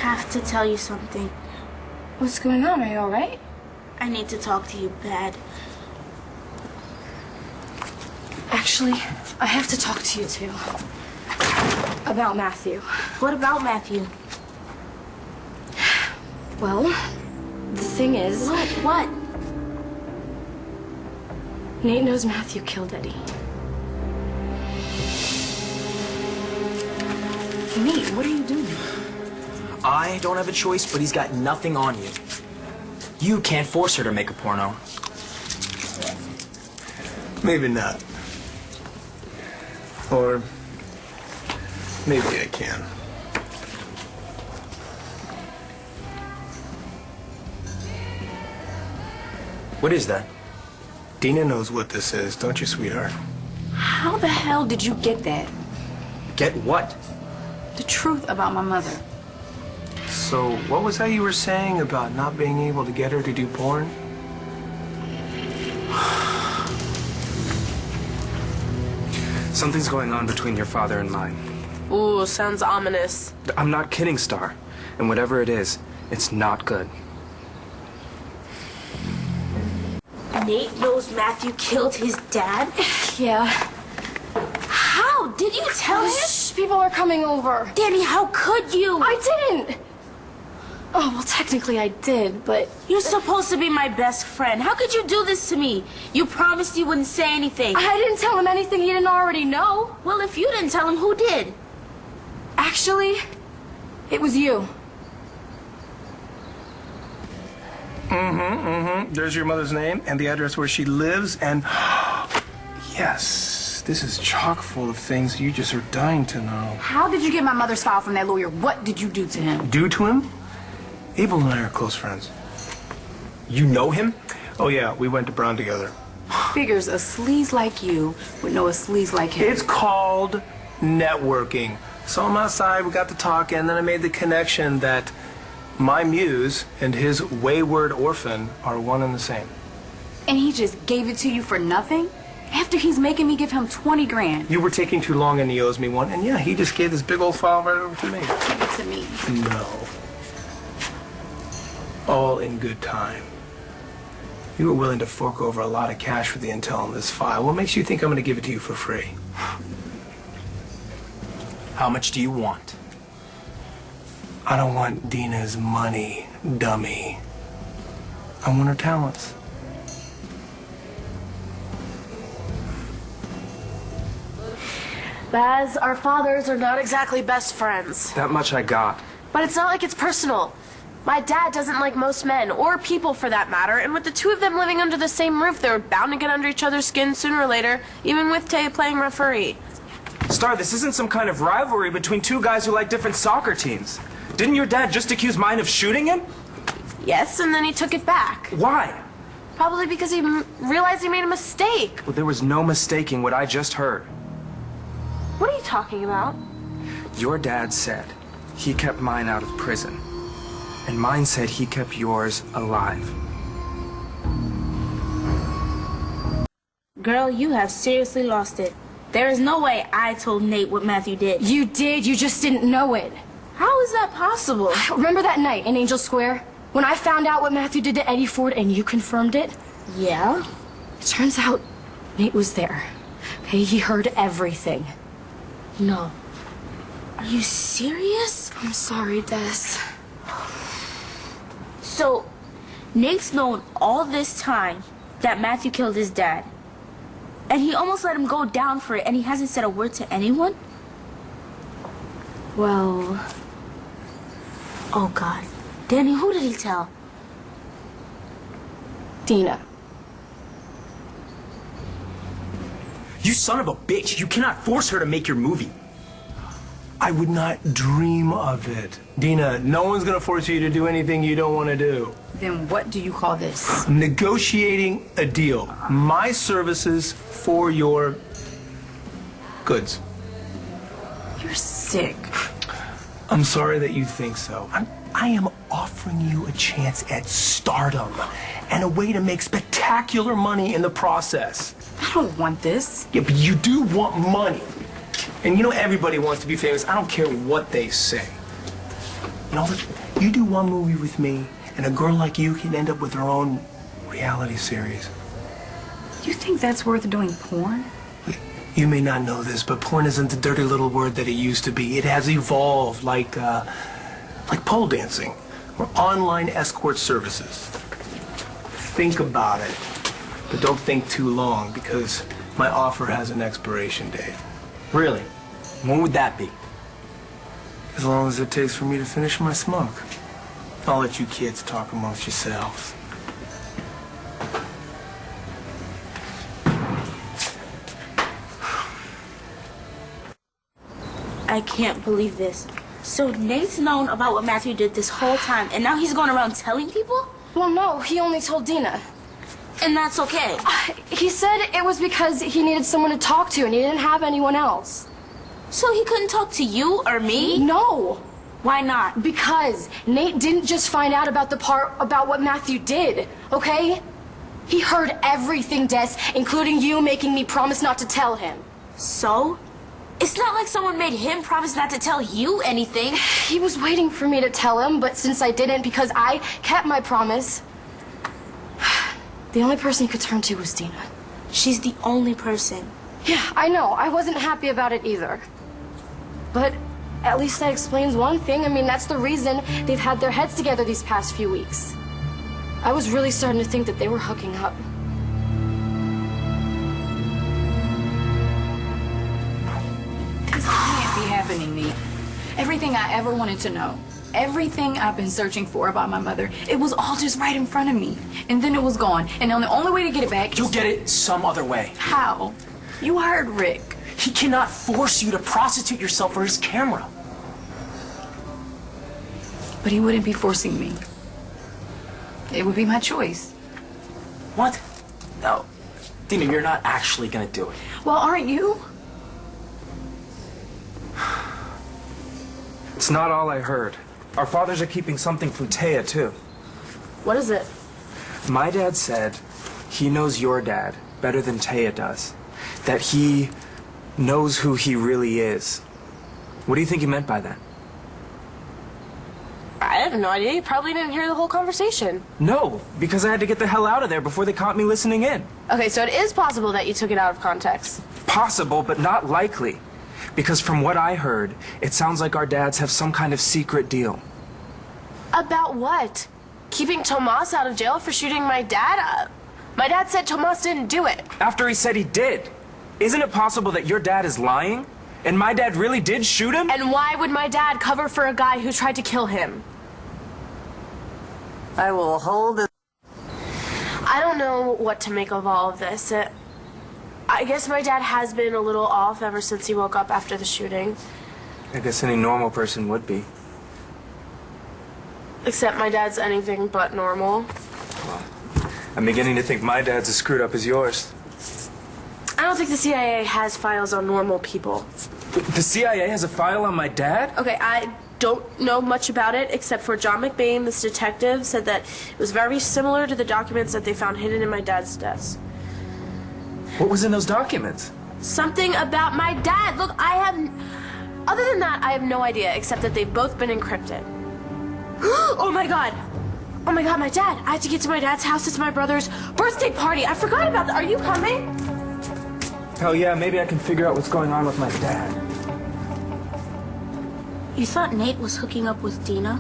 have to tell you something. What's going on? Are you all right? I need to talk to you bad. Actually, I have to talk to you too. About Matthew. What about Matthew? Well, the thing is... What? Nate knows Matthew killed Eddie. Nate, what are you doing? I don't have a choice, but he's got nothing on you. You can't force her to make a porno. Maybe not. Or maybe I can. What is that? Deanna knows what this is, don't you, sweetheart? How the hell did you get that? Get what? The truth about my mother. So, what was that you were saying about not being able to get her to do porn? Something's going on between your father and mine. Ooh, sounds ominous. I'm not kidding, Starr. And whatever it is, it's not good. Nate knows Matthew killed his dad? Yeah. How? Did you tell him? Shh, people are coming over. Dani, how could you? I didn't. Oh, well, technically I did, but... You're supposed to be my best friend. How could you do this to me? You promised you wouldn't say anything. I didn't tell him anything he didn't already know. Well, if you didn't tell him, who did? Actually, it was you. There's your mother's name and the address where she lives, and... Yes, this is chock full of things you just are dying to know. How did you get my mother's file from that lawyer? What did you do to him? Do to him? Abel and I are close friends. You know him? Oh yeah, we went to Brown together. Figures a sleaze like you would know a sleaze like him. It's called networking. So on my side, we got to talking, and then I made the connection that my muse and his wayward orphan are one and the same. And he just gave it to you for nothing? After he's making me give him 20 grand. You were taking too long and he owes me one, and yeah, he just gave this big old file right over to me. Give it to me. No. All in good time. You were willing to fork over a lot of cash for the intel on this file. What makes you think I'm going to give it to you for free? How much do you want? I don't want Dina's money, dummy. I want her talents. Baz, our fathers are not exactly best friends. That much I got. But it's not like it's personal. My dad doesn't like most men, or people for that matter, and with the two of them living under the same roof, they're bound to get under each other's skin sooner or later, even with Tay playing referee. Starr, this isn't some kind of rivalry between two guys who like different soccer teams. Didn't your dad just accuse mine of shooting him? Yes, and then he took it back. Why? Probably because he realized he made a mistake. Well, there was no mistaking what I just heard. What are you talking about? Your dad said he kept mine out of prison. And mine said he kept yours alive. Girl, you have seriously lost it. There is no way I told Nate what Matthew did. You did, you just didn't know it. How is that possible? Remember that night in Angel Square? When I found out what Matthew did to Eddie Ford and you confirmed it? Yeah? It turns out Nate was there. Okay, he heard everything. No. Are you serious? I'm sorry, Des. So, Nate's known all this time that Matthew killed his dad. And he almost let him go down for it, and he hasn't said a word to anyone? Well... Oh, God. Dani, who did he tell? Dina. You son of a bitch! You cannot force her to make your movie. I would not dream of it. Dina, no one's going to force you to do anything you don't want to do. Then what do you call this? I'm negotiating a deal. My services for your goods. You're sick. I'm sorry that you think so. I am offering you a chance at stardom and a way to make spectacular money in the process. I don't want this. Yeah, but you do want money. And you know everybody wants to be famous. I don't care what they say. You know, look, you do one movie with me, and a girl like you can end up with her own reality series. You think that's worth doing porn? You may not know this, but porn isn't the dirty little word that it used to be. It has evolved like pole dancing or online escort services. Think about it, but don't think too long because my offer has an expiration date. Really? When would that be? As long as it takes for me to finish my smoke. I'll let you kids talk amongst yourselves. I can't believe this. So Nate's known about what Matthew did this whole time, and now he's going around telling people? Well, no, he only told Deanna. And that's okay. He said it was because he needed someone to talk to and he didn't have anyone else. So he couldn't talk to you or me? No. Why not? Because Nate didn't just find out about the part about what Matthew did, okay? He heard everything, Des, including you making me promise not to tell him. So? It's not like someone made him promise not to tell you anything. He was waiting for me to tell him, but since I didn't because I kept my promise, the only person he could turn to was Deanna. She's the only person. Yeah, I know. I wasn't happy about it either. But at least that explains one thing. I mean, that's the reason they've had their heads together these past few weeks. I was really starting to think that they were hooking up. This can't be happening, Nate. Everything I ever wanted to know, everything I've been searching for about my mother, it was all just right in front of me. And then it was gone. And the only way to get it back You'll is... get it some other way. How? You hired Rick. He cannot force you to prostitute yourself for his camera. But he wouldn't be forcing me. It would be my choice. What? No. Dina, you're not actually gonna do it. Well, aren't you? It's not all I heard. Our fathers are keeping something from Taya, too. What is it? My dad said he knows your dad better than Taya does. That he knows who he really is. What do you think he meant by that? I have no idea. You probably didn't hear the whole conversation. No, because I had to get the hell out of there before they caught me listening in. Okay, so it is possible that you took it out of context. Possible, but not likely. Because from what I heard, it sounds like our dads have some kind of secret deal. About what? Keeping Tomas out of jail for shooting my dad up? My dad said Tomas didn't do it. After he said he did. Isn't it possible that your dad is lying? And my dad really did shoot him? And why would my dad cover for a guy who tried to kill him? I will hold it. I don't know what to make of all of this. I guess my dad has been a little off ever since he woke up after the shooting. I guess any normal person would be. Except my dad's anything but normal. I'm beginning to think my dad's as screwed up as yours. I don't think the CIA has files on normal people. The CIA has a file on my dad? Okay, I don't know much about it, except for John McBain, this detective, said that it was very similar to the documents that they found hidden in my dad's desk. What was in those documents? Something about my dad. Look, other than that, I have no idea, except that they've both been encrypted. Oh my god! Oh my god, my dad! I have to get to my dad's house. It's my brother's birthday party. I forgot about that. Are you coming? Hell yeah, maybe I can figure out what's going on with my dad. You thought Nate was hooking up with Dina?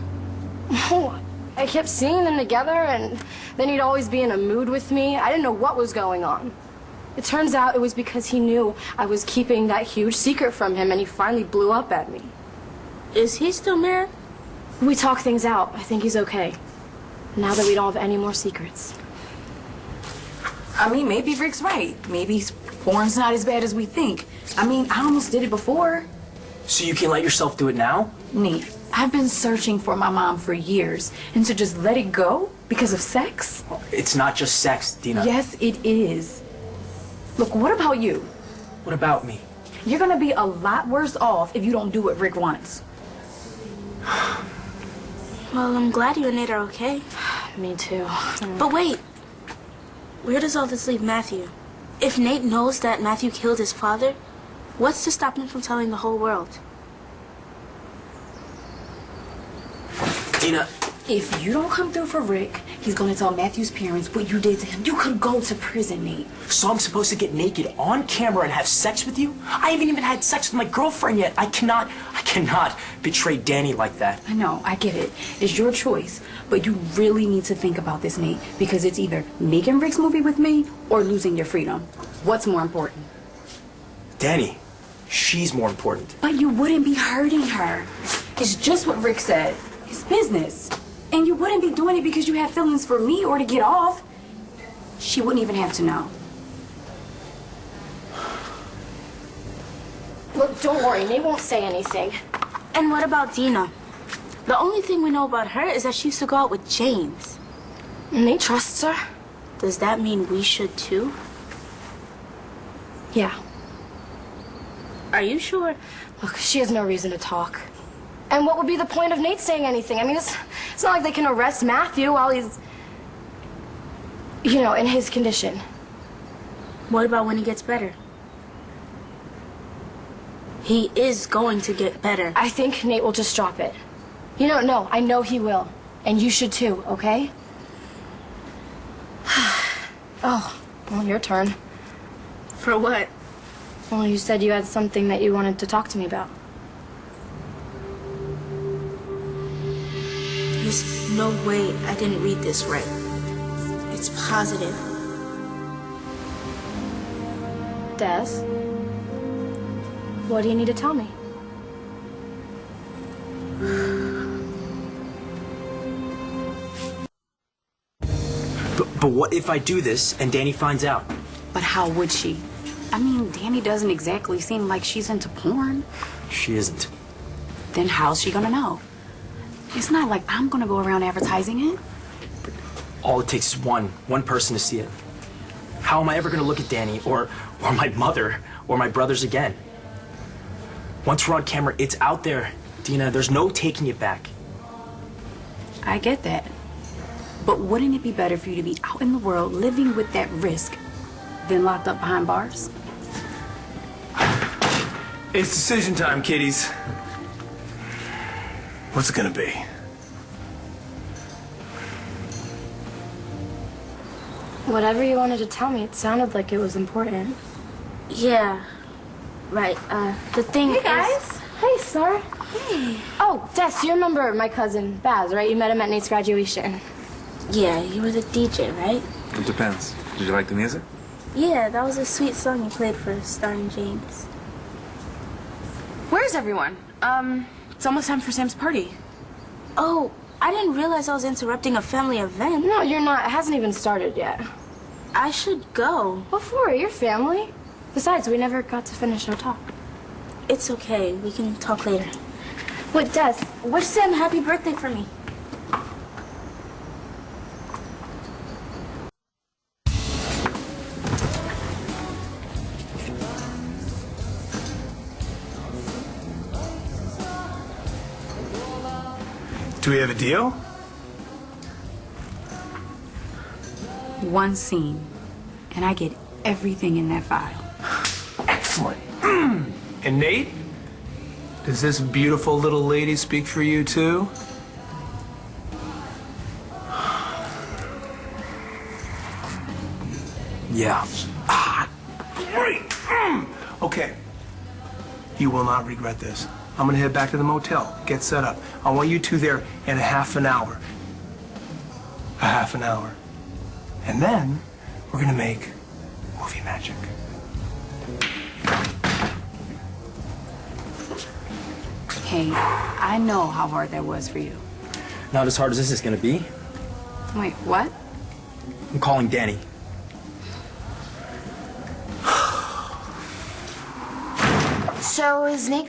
Oh, I kept seeing them together, and then he'd always be in a mood with me. I didn't know what was going on. It turns out it was because he knew I was keeping that huge secret from him, and he finally blew up at me. Is he still mad? We talked things out. I think he's okay. Now that we don't have any more secrets. I mean, maybe Rick's right. Maybe porn's not as bad as we think. I mean, I almost did it before. So you can let yourself do it now? Nate, I've been searching for my mom for years, and to just let it go because of sex? It's not just sex, Dina. Yes, it is. Look, what about you? What about me? You're gonna be a lot worse off if you don't do what Rick wants. Well, I'm glad you and Nate are okay. Me too. But wait. Where does all this leave Matthew? If Nate knows that Matthew killed his father, what's to stop him from telling the whole world? Dina, If you don't come through for Rick, he's gonna tell Matthew's parents what you did to him. You could go to prison, Nate. so I'm supposed to get naked on camera and have sex with you? I haven't even had sex with my girlfriend yet. I cannot betray Dani like that. I know, I get it. It's your choice. But you really need to think about this, Nate, because it's either making Rick's movie with me or losing your freedom. What's more important? Dani, she's more important. But you wouldn't be hurting her. It's just what Rick said. It's business. And you wouldn't be doing it because you had feelings for me or to get off. She wouldn't even have to know. Look, don't worry. Nate won't say anything. And what about Dina? The only thing we know about her is that she used to go out with James. Nate trusts her? Does that mean we should too? Yeah. Are you sure? Look, she has no reason to talk. And what would be the point of Nate saying anything? I mean, it's not like they can arrest Matthew while he's, you know, in his condition. What about when he gets better? He is going to get better. I think Nate will just drop it. You know, no, I know he will. And you should too, okay? Oh, well, your turn. For what? Well, you said you had something that you wanted to talk to me about. There's no way I didn't read this right. It's positive. Des? What do you need to tell me? But what if I do this and Dani finds out? But how would she? I mean, Dani doesn't exactly seem like she's into porn. She isn't. Then how's she gonna know? It's not like I'm gonna go around advertising it. All it takes is one person to see it. How am I ever gonna look at Dani or my mother or my brothers again? Once we're on camera, it's out there, Dina. There's no taking it back. I get that. But wouldn't it be better for you to be out in the world living with that risk than locked up behind bars? It's decision time, kiddies. What's it gonna be? Whatever you wanted to tell me, it sounded like it was important. Yeah. Right. The thing Hey, guys. Hey, Starr. Hey. Oh, Des, you remember my cousin, Baz, right? You met him at Nate's graduation. Yeah, you were the DJ, right? It depends. Did you like the music? Yeah, that was a sweet song you played for Starr and James. Where's everyone? It's almost time for Sam's party. Oh, I didn't realize I was interrupting a family event. No, you're not. It hasn't even started yet. I should go. What for? Your family. Besides, we never got to finish our talk. It's okay. We can talk later. Wait, Des. Wish Sam happy birthday for me. Do we have a deal? One scene, and I get everything in that file. Excellent. And Nate? Does this beautiful little lady speak for you too? Yeah. Great. Okay. You will not regret this. I'm gonna head back to the motel, get set up. I want you two there in a half an hour. A half an hour. And then we're gonna make movie magic. Hey, I know how hard that was for you. Not as hard as this is gonna be. Wait, what? I'm calling Dani. So is Nate